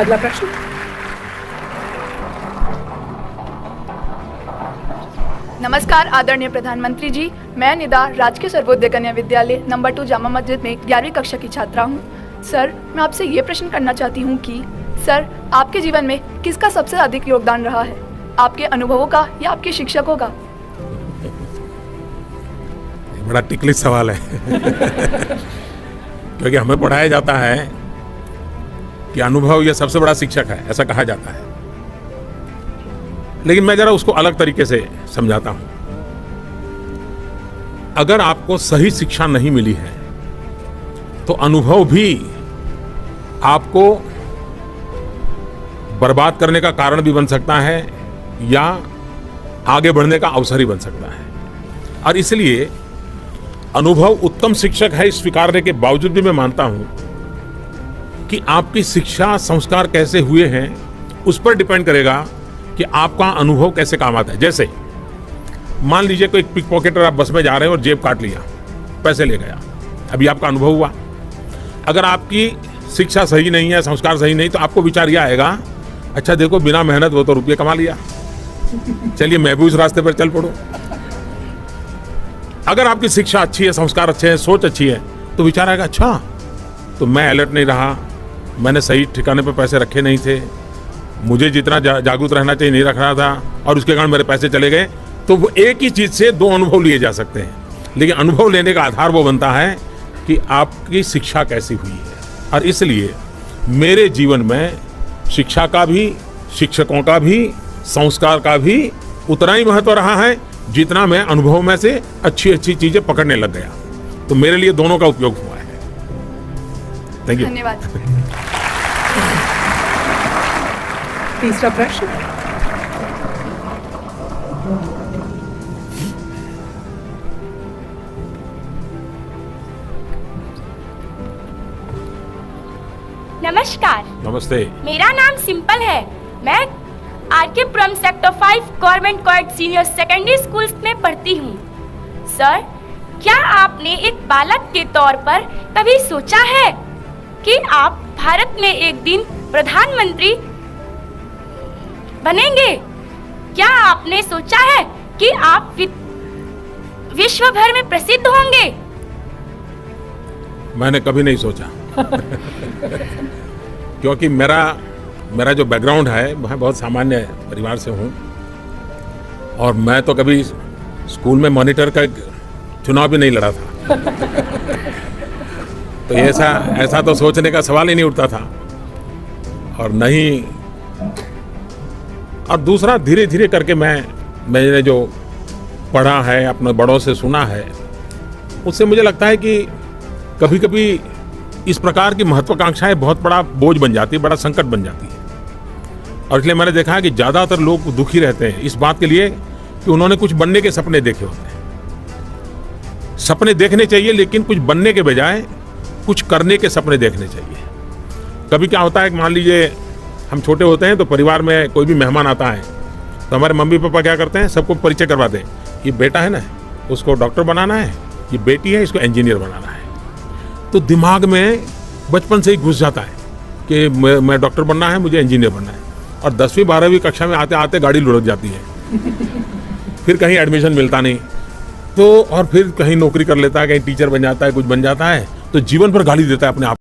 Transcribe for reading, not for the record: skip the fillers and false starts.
अगला प्रश्न। नमस्कार आदरणीय प्रधानमंत्री जी, मैं निदा राजकीय सर्वोदय कन्या विद्यालय नंबर 2 जामा मस्जिद में 11वीं कक्षा की छात्रा हूँ। सर, मैं आपसे ये प्रश्न करना चाहती हूँ कि सर, आपके जीवन में किसका सबसे अधिक योगदान रहा है, आपके अनुभवों का या आपके शिक्षकों का? बड़ा टिकलिश सवाल है क्योंकि हमें पढ़ाया जाता है कि अनुभव ये सबसे बड़ा शिक्षक है, ऐसा कहा जाता है। लेकिन मैं जरा उसको अलग तरीके से समझाता हूं। अगर आपको सही शिक्षा नहीं मिली है तो अनुभव भी आपको बर्बाद करने का कारण भी बन सकता है या आगे बढ़ने का अवसर ही बन सकता है। और इसलिए अनुभव उत्तम शिक्षक है स्वीकारने के बावजूद भी मैं मानता हूं कि आपकी शिक्षा संस्कार कैसे हुए हैं उस पर डिपेंड करेगा कि आपका अनुभव कैसे काम आता है। जैसे मान लीजिए कोई पिक पॉकेटर, आप बस में जा रहे हैं और जेब काट लिया, पैसे ले गया, अभी आपका अनुभव हुआ। अगर आपकी शिक्षा सही नहीं है, संस्कार सही नहीं, तो आपको विचार यह आएगा, अच्छा देखो बिना मेहनत वो तो रुपये कमा लिया, चलिए मैं भी उस रास्ते पर चल पड़ूं। अगर आपकी शिक्षा अच्छी है, संस्कार अच्छे हैं, सोच अच्छी है, तो विचार आएगा, अच्छा तो मैं अलर्ट नहीं रहा, मैंने सही ठिकाने पर पैसे रखे नहीं थे, मुझे जितना जागरूक रहना चाहिए नहीं रख रहा था, और उसके कारण मेरे पैसे चले गए। तो वो एक ही चीज से दो अनुभव लिए जा सकते हैं, लेकिन अनुभव लेने का आधार वो बनता है कि आपकी शिक्षा कैसी हुई है। और इसलिए मेरे जीवन में शिक्षा का भी, शिक्षकों का भी, संस्कार का भी उतना ही महत्व रहा है जितना मैं अनुभव में से अच्छी अच्छी चीजें पकड़ने लग गया। तो मेरे लिए दोनों का उपयोग हुआ है। Thank you. धन्यवाद। तीसरा प्रश्न। नमस्कार। नमस्ते। मेरा नाम सिंपल है। मैं RK Puram sector 5 government college senior secondary school में पढ़ती हूँ। सर, क्या आपने एक बालक के तौर पर कभी सोचा है कि आप भारत में एक दिन प्रधानमंत्री बनेंगे? क्या आपने सोचा है कि आप विश्व भर में प्रसिद्ध होंगे? मैंने कभी नहीं सोचा क्योंकि मेरा जो बैकग्राउंड है मैं बहुत सामान्य परिवार से हूँ, और मैं तो कभी स्कूल में मॉनिटर का चुनाव भी नहीं लड़ा था तो ऐसा तो सोचने का सवाल ही नहीं उठता था। और नहीं, और दूसरा धीरे धीरे करके मैंने जो पढ़ा है, अपने बड़ों से सुना है, उससे मुझे लगता है कि कभी कभी इस प्रकार की महत्वाकांक्षाएं बहुत बड़ा बोझ बन जाती है, बड़ा संकट बन जाती है। और इसलिए मैंने देखा है कि ज़्यादातर लोग दुखी रहते हैं इस बात के लिए कि उन्होंने कुछ बनने के सपने देखे होते हैं। सपने देखने चाहिए, लेकिन कुछ बनने के बजाय कुछ करने के सपने देखने चाहिए। कभी क्या होता है कि मान लीजिए हम छोटे होते हैं तो परिवार में कोई भी मेहमान आता है तो हमारे मम्मी पापा क्या करते हैं, सबको परिचय करवाते हैं, ये बेटा है ना, उसको डॉक्टर बनाना है, ये बेटी है, इसको इंजीनियर बनाना है। तो दिमाग में बचपन से ही घुस जाता है कि मैं डॉक्टर बनना है, मुझे इंजीनियर बनना है। और 10वीं 12वीं कक्षा में आते आते गाड़ी लुढ़क जाती है फिर कहीं एडमिशन मिलता नहीं, तो और फिर कहीं नौकरी कर लेता है, कहीं टीचर बन जाता है, कुछ बन जाता है, तो जीवन भर गाली देता है अपने आप।